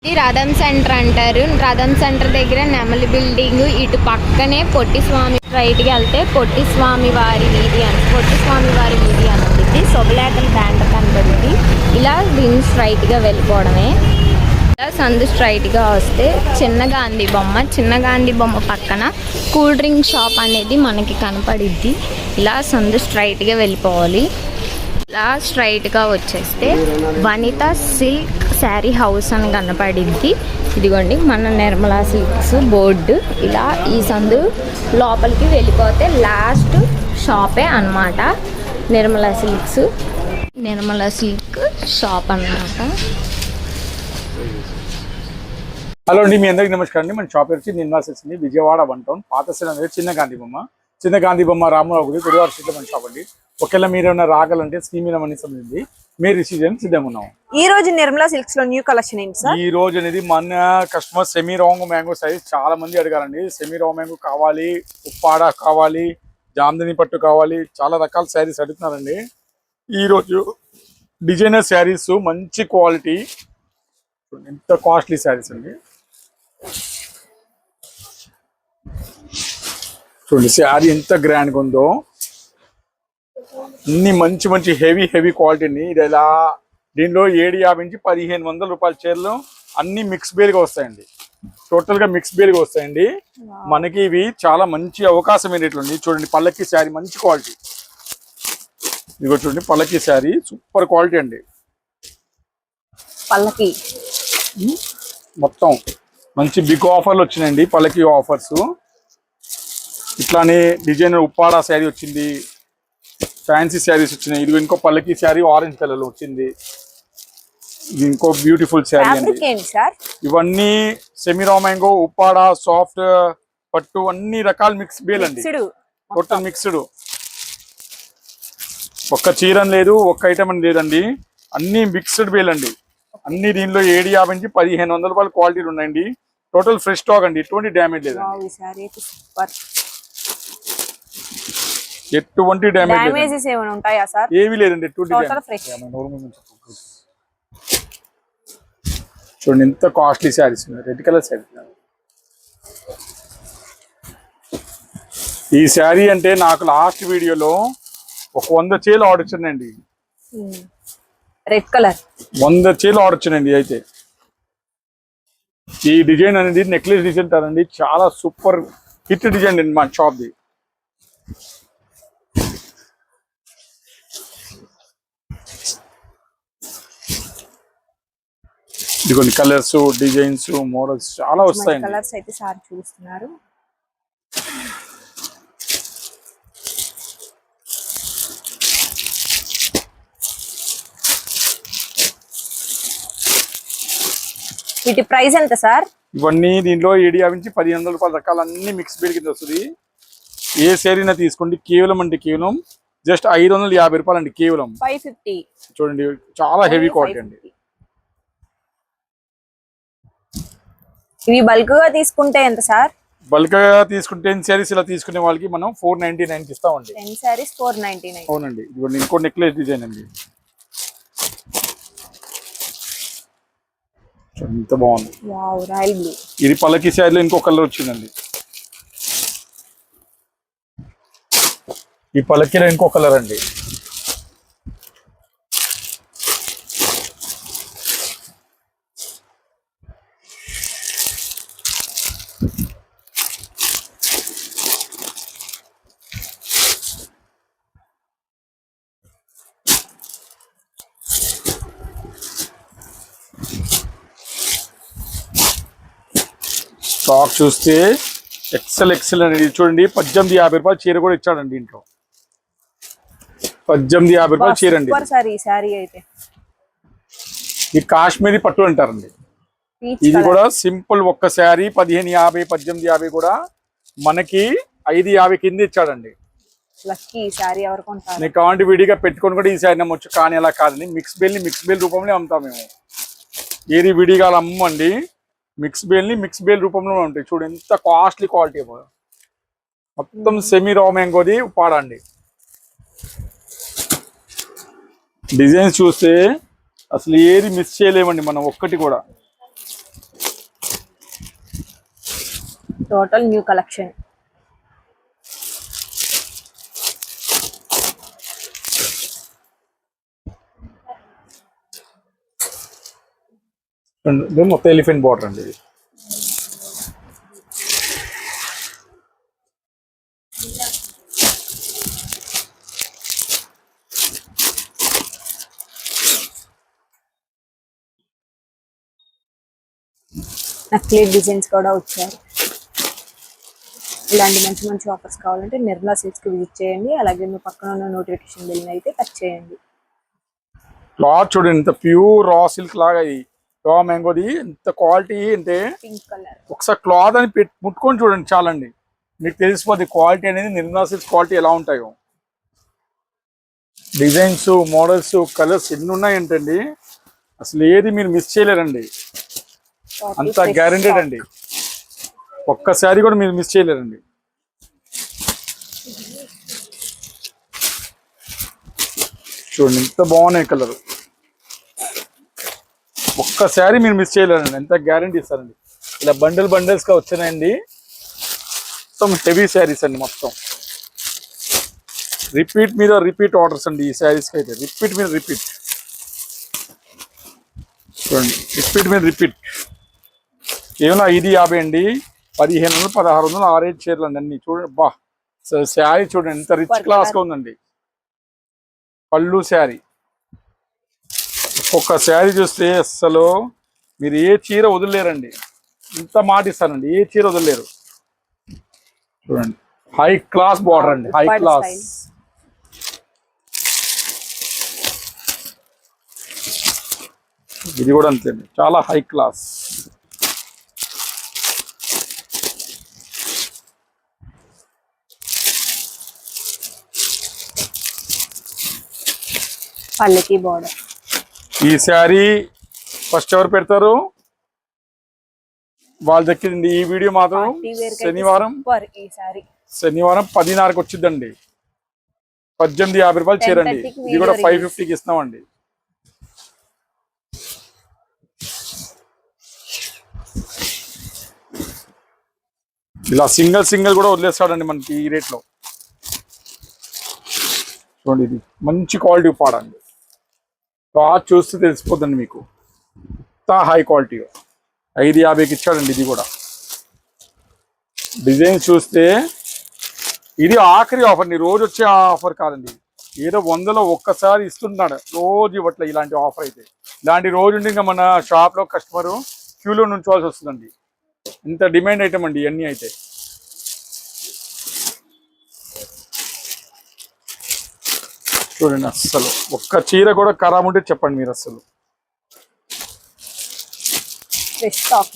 ఇది రథం సెంటర్ అంటారు. రథం సెంటర్ దగ్గర నెమలి బిల్డింగ్, ఇటు పక్కనే పొట్టి స్వామి, రైట్కి వెళ్తే పొట్టి స్వామి వారి వీధి అని, పొట్టి స్వామి వారి వీధి అనుకుంది. శుభలేఖల బ్యాండ్ కనబడింది. ఇలా దీన్ని స్ట్రైట్గా వెళ్ళిపోవడమే. ఇలా సందు స్ట్రైట్గా వస్తే చిన్న గాంధీ బొమ్మ, చిన్న గాంధీ బొమ్మ పక్కన కూల్ డ్రింక్ షాప్ అనేది మనకి కనపడిద్ది. ఇలా సందు స్ట్రైట్గా వెళ్ళిపోవాలి. ఇలా స్ట్రైట్గా వచ్చేస్తే వనిత సిల్క్ శారీ హౌస్ అని కనపడిద్ది. ఇదిగోండి మన నిర్మలా సిల్క్స్ బోర్డు. ఇలా ఈ సందు లోపలికి వెళ్ళిపోతే లాస్ట్ షాపే అన్నమాట Nirmala silks, Nirmala silk shop అన్నమాట. హలో అండి, మీ అందరికీ నమస్కారం అండి. మన షాప్ వచ్చి నిర్మలా సిల్క్స్ అండి, విజయవాడ 1 టౌన్ పాత సినిమా చిన్న గాంధీ బొమ్మ, చిన్న గాంధీ బొమ్మ రామరావు గుడి గుడివాడ స్ట్రీట్లో మన షాప్ అండి. ఒకవేళ మీరు ఏమైనా రాగాలంటే స్కీమ్ మనీ సంబంధించి మీరు రిసీవ్ చేయడానికి సిద్ధంగా ఉన్నాం. ఈ రోజు నిర్మలా సిల్క్స్ లో న్యూ కలెక్షన్ ఏంటి సార్? ఈ రోజు అనేది మన customer semi wrong mango size చాలా మంది అడిగారండి. సెమీ రాంగ్ మ్యాంగో కావాలి, ఉప్పాడ కావాలి, జామ్దని పట్టు కావాలి, చాలా రకాల శారీస్ అడుగుతున్నారండి. ఈ రోజు డిజైనర్ శారీస్ మంచి క్వాలిటీ, ఎంత కాస్ట్లీ శారీస్ అండి. చూడండి శారీ ఎంత గ్రాండ్గా ఉందో, అన్ని మంచి మంచి హెవీ క్వాలిటీ అండి. ఇది ఎలా దీనిలో 750 నుంచి 1500 రూపాయల చీరలు అన్ని మిక్స్ బేర్గా వస్తాయండి. టోటల్ గా మిక్స్ బేర్గా వస్తాయండి. మనకి ఇవి చాలా మంచి అవకాశం ఏంటండి. చూడండి పల్లకి శారీ మంచి క్వాలిటీ, ఇదిగో చూడండి పల్లకి శారీ సూపర్ క్వాలిటీ అండి. పల్లకి మొత్తం మంచి బిగ్ ఆఫర్లు వచ్చినాయండి. పల్లకి ఆఫర్స్ ఇట్లానే డిజైనర్ ఉప్పాడ శారీ వచ్చింది, ఫ్యాన్సీ శారీస్ వచ్చినాయి. ఇది ఇంకో పల్లకి శారీ ఆరెంజ్ కలర్ లో వచ్చింది. ఇది ఇంకో బ్యూటిఫుల్ శారీ అండి. ఇవన్నీ semi raw mango, Uppada, soft పట్టు అన్ని రకాల మిక్స్ బేల్ అండి. టోటల్ మిక్స్డ్, ఒక్క చీర లేదు, ఒక్క ఐటమ్ అని లేదండి, అన్ని మిక్స్డ్ బేల్ అండి. అన్ని దీనిలో 750 నుంచి 1500 రూపాయల క్వాలిటీలు ఉన్నాయండి. టోటల్ ఫ్రెష్ స్టాక్ అండి, ఎటువంటి డ్యామేజ్ లేదు, ఎటువంటి డ్యామేజ్ ఏవి లేదండి. చూడండి ఎంత కాస్ట్లీ శారీస్ ఉన్నాయి. రెడ్ కలర్ శారీ, ఈ శారీ అంటే నాకు లాస్ట్ వీడియోలో ఒక 100 చీరలు ఆర్డర్ వచ్చిందండి. రెడ్ కలర్ 100 చీరలు ఆర్డర్ వచ్చిందండి. అయితే ఈ డిజైన్ అనేది నెక్లెస్ డిజైన్ అంటారండి, చాలా సూపర్ హిట్ డిజైన్ అండి మా షాప్ ది. ఇదిగోండి కలర్స్, డిజైన్స్, మోడల్స్ చాలా వస్తాయండి. కలర్స్ అయితే సార్ చూస్తున్నారు. వీటి ప్రైస్ ఎంత సార్? ఇవన్నీ దీంట్లో 750 నుంచి 1500 రూపాయల రకాల అన్ని మిక్స్ బేల్ కింద వస్తుంది. ఏ శారీనా తీసుకోండి కేవలం అంటే కేవలం జస్ట్ 550 రూపాయలు అండి, కేవలం 550. చూడండి చాలా హెవీ క్వాలిటీ అండి. ఇవి బల్క్ గా తీసుకుంటే ఎంత సార్? బల్క్ గా తీసుకుంటే 10 శారీస్ ఇలా తీసుకునే వాళ్ళకి మనం 499 ఇస్తామండి. 10 శారీస్ 499. అవునండి. ఇదిగోండి ఇంకో నెక్లెస్ డిజైన్ అండి, ఎంత బాగుంది. Wow, royal blue. ఇది పల్లకి శారీలో ఇంకో కలర్ వచ్చిందండి. ఈ పల్లకిలో ఇంకో కలర్ అండి. స్టాక్ చూస్తే ఎక్సెల్ అండి. చూడండి 1850 రూపాయలు చీర కూడా ఇచ్చాడండి ఇంట్లో. 1850 రూపాయలు చీర అండి. ఈ కాశ్మీరీ పట్టు అంటారండి. ఇది కూడా సింపుల్ ఒక్క శారీ 1550, 1850 కూడా మనకి 550 కింద ఇచ్చాడండి. నీకు కావాలంటే విడిగా పెట్టుకొని కూడా ఈ శారీ నమ్మొచ్చు, కానీ అలా కాదండి. మిక్స్ బేల్ రూపంలో అమ్ముతాం మేము. ఏది విడిగా అమ్మండి, మిక్స్ బేల్ రూపంలో ఉంటాయి. చూడు ఎంత కాస్ట్లీ క్వాలిటీ, మొత్తం సెమీ రా మ్యాంగోది పాడండి. డిజైన్స్ చూస్తే అసలు ఏది మిస్ చేయలేమండి మనం, ఒక్కటి కూడా. Total new collection. ఇది మొత్తం ఎలిఫెంట్ బార్డర్ అండి. ఇది నక్లీ డిజైన్స్ కూడా వచ్చారు. ఇలాంటి మంచి మంచి ఆఫర్స్ కావాలంటే నిర్మలా సిల్క్స్కి విజిట్ చేయండి. అలాగే మీ పక్కన ఉన్న నోటిఫికేషన్ బెల్ అయితే టచ్ చేయండి. క్లాత్ చూడండి, ఇంత ప్యూర్ రా సిల్క్ లాగా రా మ్యాంగోది, ఇంత క్వాలిటీ అంటే పింక్ కలర్. ఒకసారి క్లాత్ అని ముట్టుకొని చూడండి చాలండి, మీకు తెలిసిపోద్ది క్వాలిటీ అనేది నిర్మలా సిల్క్స్ క్వాలిటీ ఎలా ఉంటాయో. డిజైన్స్, మోడల్స్, కలర్స్ ఎన్ని ఉన్నాయంటండి, అసలు ఏది మీరు మిస్ చేయలేరండి. అంత గ్యారెంటెడ్ అండి, ఒక్కసారి కూడా మీరు మిస్ చేయలేరండి. చూడండి ఎంత బాగున్నాయి కలర్, ఒక్కసారి మీరు మిస్ చేయలేరండి, ఎంత గ్యారెంటీ ఇస్తారండి. ఇలా బండిల్స్ గా వచ్చినాయండి, మొత్తం హెవీ శారీస్ అండి. మొత్తం రిపీట్ మీద రిపీట్ ఆర్డర్స్ అండి. ఈ శారీస్ కి అయితే రిపీట్ మీద రిపీట్. చూడండి రిపీట్ మీద రిపీట్. కేవలం 550 అండి, 1500, 1600, 6 చీరలు అండి అన్ని. చూడండి బా, శారీ చూడండి ఎంత రిచ్ క్లాస్ గా ఉందండి. పళ్ళు శారీ, ఒక్కొక్క శారీ చూస్తే అసలు మీరు ఏ చీర వదిలేరండి, ఇంత మాట ఇస్తానండి, ఏ చీర వదిలేరు. చూడండి హై క్లాస్ బార్డర్ అండి, హై క్లాస్. ఇది కూడా అంతే అండి, చాలా హై క్లాస్. పళ్ళకి బార్డర్. ఈ శారీ ఫస్ట్ ఎవరు పెడతారు వాళ్ళు దక్కింది. ఈ వీడియో మాత్రం శనివారం 10:30కి వచ్చిందండి. 1850 రూపాయలు చీరండి. ఇది కూడా 550కి ఇస్తున్నామండి. ఇలా సింగిల్ కూడా వదిలేస్తాడండి మనకి ఈ రేట్ లో. చూడండి ఇది మంచి క్వాలిటీ పాడండి, క్లాత్ చూస్తే తెలిసిపోద్దండి మీకు, ఇంత హై క్వాలిటీ. 550కి ఇచ్చాడండి. ఇది కూడా డిజైన్ చూస్తే ఇది ఆఖరి ఆఫర్ అండి, రోజు వచ్చే ఆఫర్ కాదండి. ఏదో 100లో ఒక్కసారి ఇస్తున్నాడు, రోజు ఇవ్వట్లే ఇలాంటి ఆఫర్. అయితే ఇలాంటి రోజు ఉండి ఇంకా మన షాప్ లో కస్టమర్ క్యూలో నుంచోవాల్సి వస్తుందండి. ఇంత డిమాండ్ ఐటమ్ అండి ఇవన్నీ. అయితే చూడండి అస్సలు ఒక్క చీర కూడా ఖరాబ్ ఉంటే చెప్పండి మీరు. అస్సలు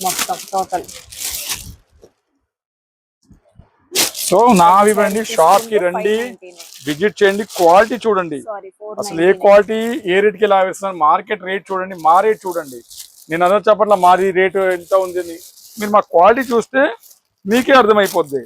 మొత్తం టోటల్. సో నా ఇవ్వండి, షాప్ కి రండి, విజిట్ చేయండి, క్వాలిటీ చూడండి. అసలు ఏ క్వాలిటీ ఏ రేట్కి ఎలా వేస్తున్నారు, మార్కెట్ రేట్ చూడండి, మా రేట్ చూడండి. నేను అదే చెప్పట్ల మాది రేటు ఎంత ఉంది, మీరు మా క్వాలిటీ చూస్తే మీకే అర్థమైపోద్ది.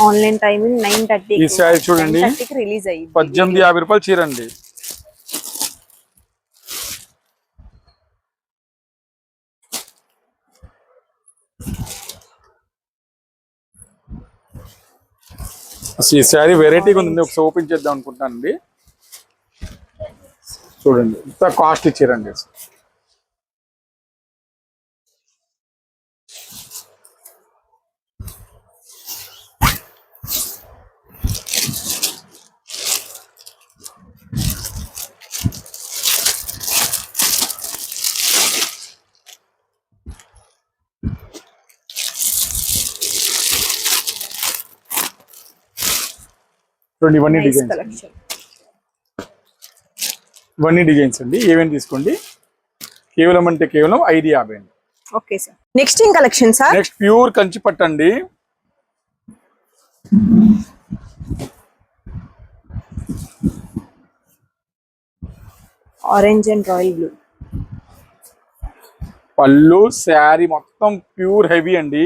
Online timing 9:30. ఈ శారీ చూడండి, రిలీజ్ అయ్యింది. 1850 రూపాయలు చీరండి. అసలు ఈ శారీ వెరైటీగా ఉంది, ఒకసారి ఓపెన్ చేద్దాం అనుకుంటానండి. చూడండి ఇంత కాస్ట్ ఇచ్చారండి. చూడండి ఇవన్నీ డిజైన్స్. ఇవన్నీ డిజైన్స్ అండి, ఏమేమి తీసుకోండి. కేవలం అంటే కేవలం 550 అండి. Okay sir. నెక్స్ట్ ఏం collection sir? Next pure Kanchi పట్టు అండి. Orange and royal blue. పళ్ళు శారీ మొత్తం ప్యూర్ హెవీ అండి,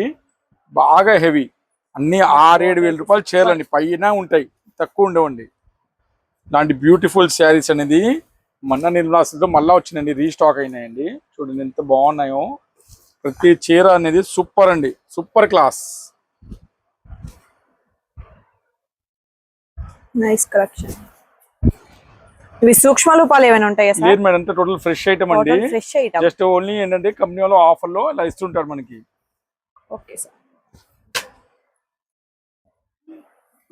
బాగా హెవీ. అన్ని 6-7 వేల రూపాయలు చీరలండి, పైన ఉంటాయి, తక్కువ ఉండవండి. ఇలాంటి బ్యూటిఫుల్ శారీస్ అనేది మొన్న నిర్మలాలో మళ్ళా వచ్చిందండి, రీస్టాక్ అయినాయండి. చూడండి ఎంత బాగున్నాయో, ప్రతి చీర అనేది సూపర్ అండి, సూపర్ క్లాస్. Nice collection. ఇవి సూక్ష్మ రూపాలు ఏమైనా ఉంటాయా సార్? లేదు మేడం, అంతా టోటల్ ఫ్రెష్ ఐటమ్ అండి. Fresh item. జస్ట్ ఓన్లీ ఏంటంటే కంపెనీ వాళ్ళు ఆఫర్ లో ఇలా ఇస్తుంటారు మనకి. Okay sir.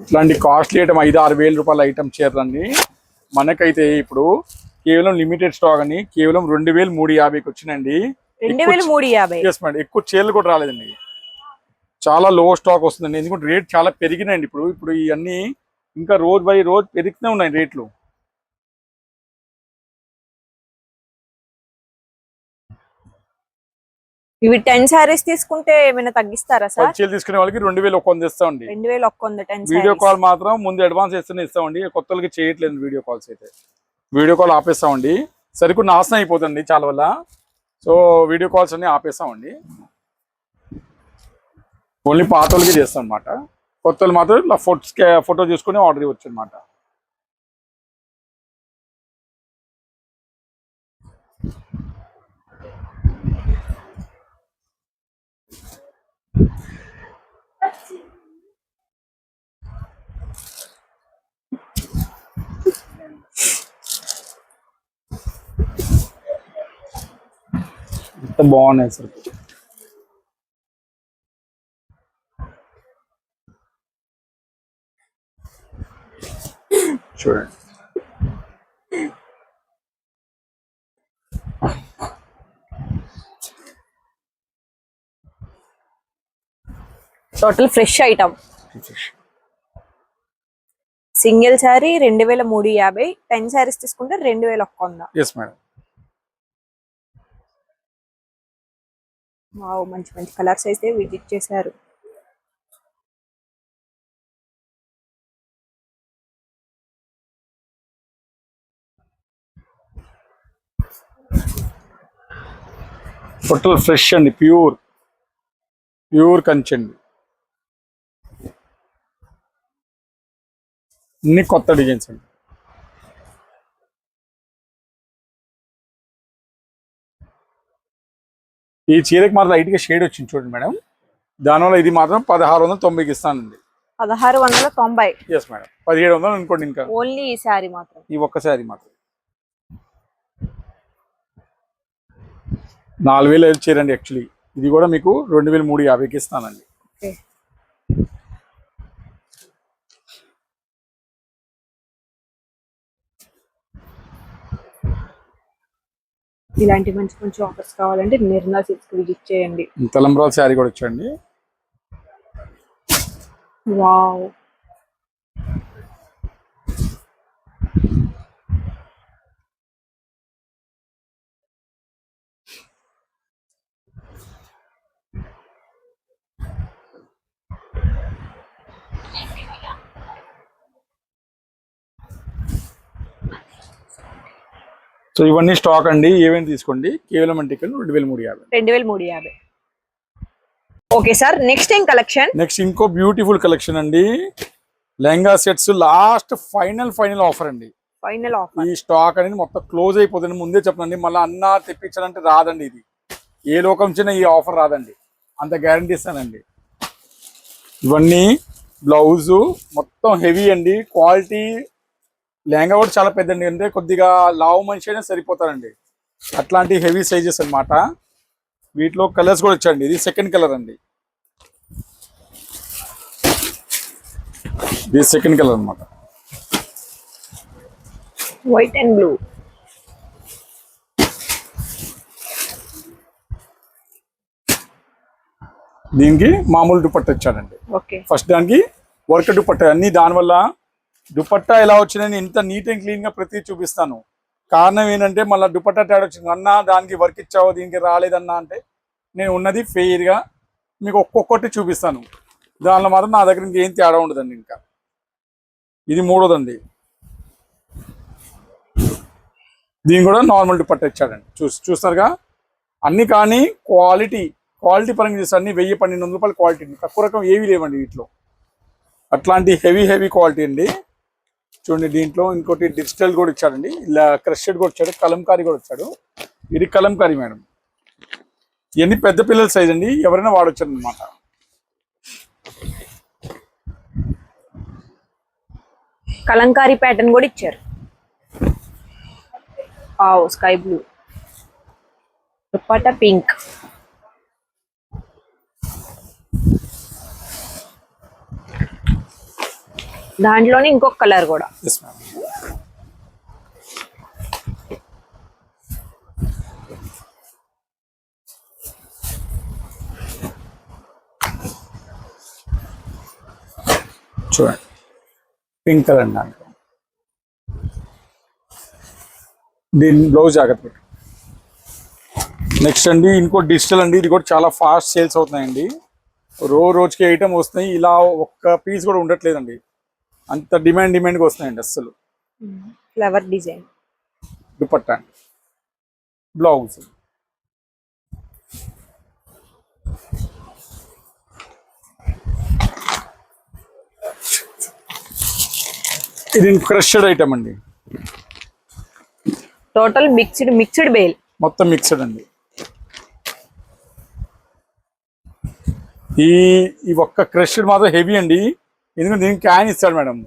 ఇట్లాంటి కాస్ట్లీ ఐటమ్ 5-6 వేల రూపాయల ఐటమ్ చీరలండి. మనకైతే ఇప్పుడు కేవలం లిమిటెడ్ స్టాక్ అని కేవలం 2350కి వచ్చినండి. 2350. ఎస్ మేడం, ఎక్కువ చీరలు కూడా రాలేదండి, చాలా లో స్టాక్ వస్తుందండి. ఎందుకంటే రేట్ చాలా పెరిగినాయండి. ఇప్పుడు ఇవన్నీ ఇంకా రోజు బై రోజు పెరుగుతూనే ఉన్నాయి రేట్లు. ఇవి 10 సారీస్ తీసుకుంటే ఏమైనా తగ్గిస్తారా సార్? 10 చీరలు తీసుకునే వాళ్ళకి 2100 ఇస్తామండి. 2100 10 వీడియో కాల్ మాత్రం ముందు అడ్వాన్స్ ఇస్తూనే ఇస్తామండి, కొత్త వాళ్ళకి చేయట్లేదు వీడియో కాల్స్. అయితే వీడియో కాల్ ఆపేస్తామండి, సరుకు నాశనం అయిపోతుంది చాలా వల్ల. సో వీడియో కాల్స్ అన్ని ఆపేస్తామండి, ఓన్లీ పాత వాళ్ళకి చేస్తాం అనమాట. కొత్త వాళ్ళు మాత్రం ఇలా ఫోటో తీసుకుని ఆర్డర్ ఇవ్వచ్చు అనమాట. ఎంత బాగున్నాయి సార్. చూడండి total fresh item. Single sari 2350, 10 saris తీసుకుంటే 2100. Yes madam. వావ్, మంచి మంచి కలర్స్ అయితే విజిట్ చేశారు. టోటల్ ఫ్రెష్ అండి, ప్యూర్ కంచి అండి, అన్ని కొత్త డిజైన్స్ అండి. ఈ చీరకి మాత్రం లైట్గా షేడ్ వచ్చింది చూడండి మేడం, దానివల్ల ఇది మాత్రం 1690కి ఇస్తానండి. 1690. ఎస్ మేడం, 1700 అనుకోండి. ఇంకా ఓన్లీ ఈ శారీ మాత్రం, ఈ ఒక్క శారీ మాత్రం 4000 చీర అండి. యాక్చువల్లీ ఇది కూడా మీకు 2350కి ఇస్తానండి. ఓకే. ఇలాంటి మంచి మంచి ఆఫర్స్ కావాలంటే నిర్మలా సిల్క్స్ విజిట్ చేయండి. తలంబ్రాల శారీ కూడా వచ్చండి. వావ్, సో ఇవన్నీ స్టాక్ అండి, ఏమేమి తీసుకోండి. కేవలం అంటే 2350. 2350. ఓకే సార్, నెక్స్ట్ ఏం కలెక్షన్? నెక్స్ట్ ఇంకో బ్యూటిఫుల్ కలెక్షన్ అండి, lehenga sets last final offer అండి. Final offer. ఈ స్టాక్ అనేది మొత్తం క్లోజ్ అయిపోతుంది, ముందే చెప్పండి. మళ్ళీ అన్నా తెప్పించాలంటే రాదండి, ఇది ఏ లోకం చిన్న ఈ ఆఫర్ రాదండి, అంత గ్యారంటీ ఇస్తానండి. ఇవన్నీ బ్లౌజు మొత్తం హెవీ అండి, క్వాలిటీ. లెహంగా కూడా చాలా పెద్దండి, అంటే కొద్దిగా లావు మనిషి అయినా సరిపోతారండి, అట్లాంటి హెవీ సైజెస్ అన్నమాట. వీటిలో కలర్స్ కూడా వచ్చాయండి. ఇది సెకండ్ కలర్ అండి, ఇది సెకండ్ కలర్ అన్నమాట. White and blue. దీనికి మామూలు దుపట్టా ఇచ్చానండి. ఓకే. ఫస్ట్ దానికి వర్క్ దుపట్టా, అన్ని దానివల్ల దుపట్టా ఎలా వచ్చిందని ఇంత నీట్ అండ్ క్లీన్ గా ప్రతి చూపిస్తాను. కారణం ఏంటంటే మళ్ళీ దుపట్టా తేడా వచ్చింది అన్న, దానికి వర్క్ ఇచ్చావు దీనికి రాలేదన్నా అంటే నేను ఉన్నది ఫెయిర్గా మీకు ఒక్కొక్కటి చూపిస్తాను. దానిలో మాత్రం నా దగ్గర ఇంకేం తేడా ఉండదండి. ఇంకా ఇది మూడోదండి. దీని కూడా నార్మల్ దుపట్టా ఇచ్చాడండి. చూస్తారుగా అన్ని. కానీ క్వాలిటీ పరంగా చూస్తే అన్ని 1000-1200 రూపాయల క్వాలిటీ అండి. తక్కువ రకం ఏవి లేవండి వీటిలో. అట్లాంటి హెవీ క్వాలిటీ అండి. చూడండి దీంట్లో ఇంకోటి డిజిటల్ కూడా ఇచ్చాడండి. ఇలా క్రషెడ్ కూడా వచ్చాడు, కలంకారీ కూడా వచ్చాడు. ఇది కలంకారీ మేడం. ఇవన్నీ పెద్ద పిల్లల సైజ్ అండి, ఎవరైనా వాడొచ్చు అనమాట. కలంకారీ ప్యాటర్న్ కూడా ఇచ్చారు. Sky blue dupatta, pink. దాంట్లోనే ఇంకొక కలర్ కూడా. Yes madam. చూడండి పింక్ కలర్ అండి. దాంట్లో దీని బ్లౌజ్ జాగ్రత్త పెట్టు. నెక్స్ట్ అండి ఇంకో డిజిటల్ అండి. ఇది కూడా చాలా ఫాస్ట్ సేల్స్ అవుతున్నాయండి. రోజుకి ఐటమ్ వస్తున్నాయి. ఇలా ఒక్క పీస్ కూడా ఉండట్లేదండి. అంత డిమాండ్గా వస్తున్నాయండి. అస్సలు ఫ్లవర్ డిజైన్ దుపట్టా, బ్లౌజ్. ఇది క్రషెడ్ ఐటమ్ అండి. Total mixed bale. మొత్తం మిక్స్డ్ అండి. ఈ ఒక్క క్రషెడ్ మాత్రం హెవీ అండి. ఎందుకంటే దీనికి క్యాన్ ఇస్తాడు మేడం.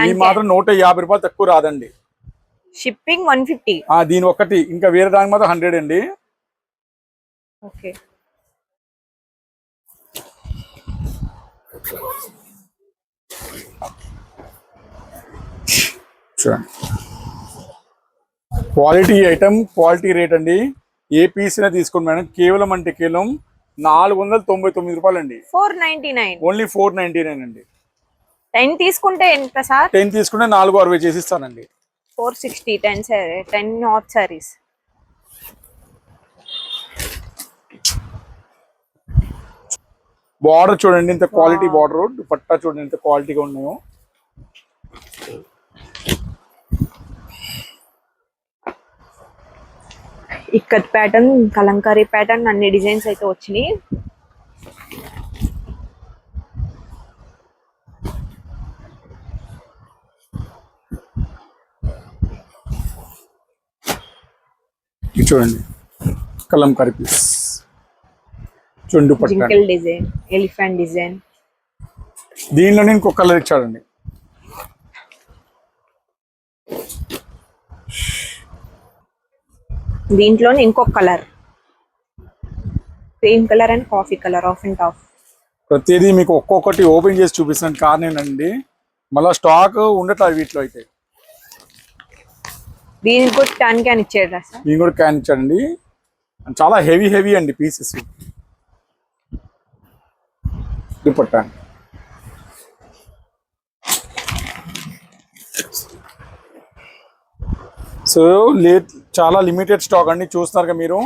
ఇది మాత్రం 150 రూపాయలు తక్కువ రాదండి. షిప్పింగ్ 150. దీని ఒకటి. ఇంకా వేరే దానికి మాత్రం 100 అండి. ఓకే. చూడండి క్వాలిటీ ఐటమ్, క్వాలిటీ రేట్ అండి. ఏ పీస్ అయినా తీసుకోండి మేడం. కేవలం 499 రూపాయలు అండి. 499. ఓన్లీ 499 అండి. 10 తీసుకుంటే ఎంత సార్? 10 తీసుకుంటే 460 చేసి ఇస్తానండి. 460. 10 ఆఫ్ సారీస్. బార్డర్ చూడండి ఇంత క్వాలిటీ బార్డర్. దుపట్టా చూడండి ఎంత క్వాలిటీగా ఉన్నాయో. ఇక్కత్ ప్యాటర్న్, కలంకారీ ప్యాటర్న్, అన్ని డిజైన్స్ అయితే వచ్చినాయి. చూడండి కలంకారీ పీస్ చూడండి. జింకల్ డిజైన్, ఎలిఫెంట్ డిజైన్. దీనిలోనే ఇంకొక కలర్ ఇచ్చాడండి. దీంట్లోనే ఇంకొక colour, cream colour and coffee colour, of and of. ప్రతిదీ మీకు ఒక్కొక్కటి ఓపెన్ చేసి చూపిస్తాను. కారణం ఏంటండి మళ్ళీ స్టాక్ ఉండట్లేదు వీటిలో. అయితే దీనికి కూడా క్యాన్ ఇచ్చాడు సార్. దీని కూడా క్యాన్ ఇచ్చాడండి. చాలా హెవీ అండి పీసెస్. దుపట్టా సో చాలా లిమిటెడ్ స్టాక్ అండి. చూస్తున్నారుగా మీరు.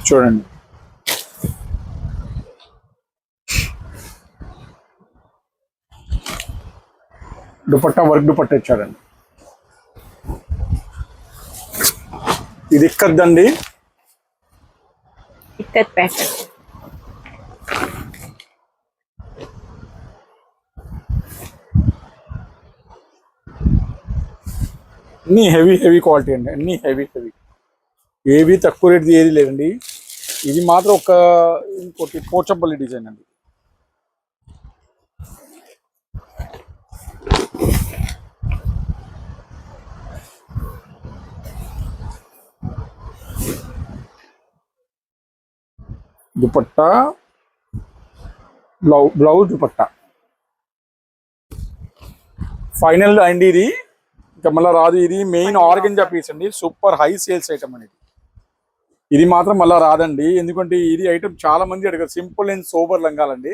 చూడండి దుపట్టా వర్క్ దుపట్టా ఇచ్చాడండి. ఇది ఇక్కద్దండి. ఇక్కత్ ప్యాటర్న్. అన్ని హెవీ క్వాలిటీ అండి. అన్ని హెవీ. ఏవి తక్కువ రేట్ ఏది లేదండి. ఇది మాత్రం ఇంకోటి పోచంపల్లి డిజైన్ అండి. దుపట్టా, బ్లౌజ్, దుపట్టా ఫైనల్ అండి. ఇది ఇంకా మళ్ళీ రాదు. ఇది మెయిన్ ఆర్గంజా పీస్ అండి. సూపర్ హై సేల్స్ ఐటమ్ అనేది. ఇది మాత్రం మళ్ళా రాదండి, ఎందుకంటే ఇది ఐటమ్ చాలా మంది అడిగారు. సింపుల్ అండ్ సోబర్ లంగాలండి,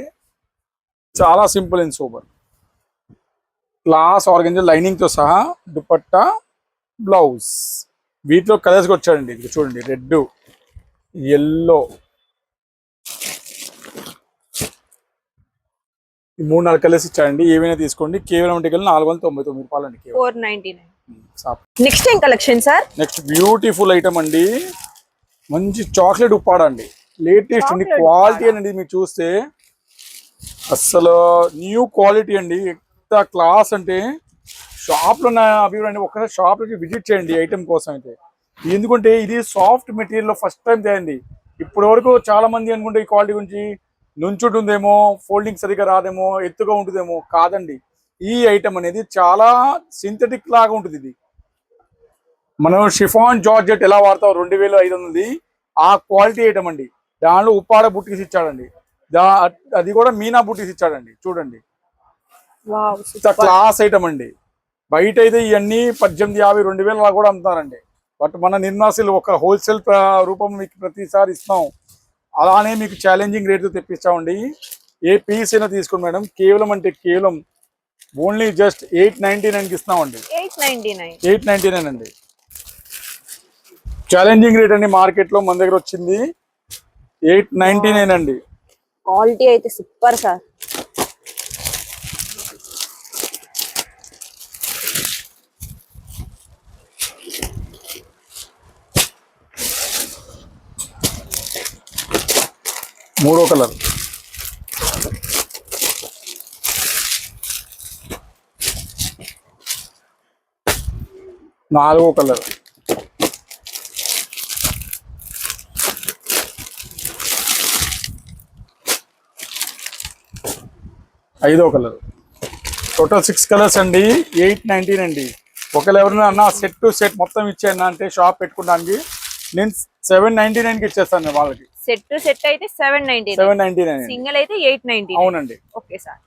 చాలా simple and sober. Class organza lining తో సహా దుపట్టా బ్లౌజ్. వీటిలో కలర్స్ వచ్చాడండి, ఇది చూడండి, రెడ్, ఎల్లో, ఈ 3-4 కలర్స్ ఇచ్చాడండి. ఏవైనా తీసుకోండి. కేవలం 499 రూపాయలండి. 499. నెక్స్ట్ ఏం collection sir? Next beautiful item అండి, మంచి చాక్లెట్ ఉప్పాడ అండి, లేటెస్ట్ అండి, Chocolate క్వాలిటీ అండి. మీరు చూస్తే అసలు న్యూ క్వాలిటీ అండి, ఎంత క్లాస్ అంటే షాప్ లో అభిప్రాయం. ఒకసారి షాప్ లోకి విజిట్ చేయండి ఐటమ్ కోసం అయితే. ఎందుకంటే ఇది సాఫ్ట్ మెటీరియల్ లో ఫస్ట్ టైం తేయండి. ఇప్పటి వరకు చాలా మంది అనుకుంటే ఈ క్వాలిటీ గురించి నుంచుంటుందేమో, ఫోల్డింగ్ సరిగా రాదేమో, ఎత్తుగా ఉంటుందేమో. కాదండి, ఈ ఐటమ్ అనేది చాలా సింథటిక్ లాగా ఉంటుంది. ఇది మనం షిఫాన్ జార్జెట్ ఎలా వాడతాం 2500, ఆ క్వాలిటీ ఐటమ్ అండి. దానిలో ఉప్పాడ బుట్టీస్ ఇచ్చాడండి, అది కూడా మీనా బుట్టీస్ ఇచ్చాడండి. చూడండి, వావ్, క్లాస్ ఐటమ్ అండి. బయట అయితే ఇవన్నీ 1850, 2000 అలా కూడా అమ్ముతారండి. బట్ మన నిర్మాసులు ఒక హోల్సేల్ రూపం మీకు ప్రతిసారి ఇస్తాం. అలానే మీకు ఛాలెంజింగ్ రేట్తో తెప్పిస్తామండి. ఏ పీస్ అయినా తీసుకోండి మేడం, కేవలం అంటే కేవలం ఓన్లీ జస్ట్ 899కి ఇస్తామండి. 899 అండి, ఛాలెంజింగ్ రేట్ అండి. మార్కెట్ లో మన దగ్గర వచ్చింది 899 అండి. క్వాలిటీ అయితే సూపర్ సార్. మూడో కలర్, నాలుగో కలర్, ఐదో కలర్. టోటల్ 6 కలర్స్ అండి, 899 అండి. ఒకవేళ ఎవరైనా అన్న సెట్ టు సెట్ మొత్తం ఇచ్చాను అంటే షాప్ పెట్టుకోవడానికి నేను 799కి ఇచ్చేస్తాను వాళ్ళకి. సెట్ టు సెట్ అయితే 799, సింగిల్ అయితే 899. అవునండి. Okay sir.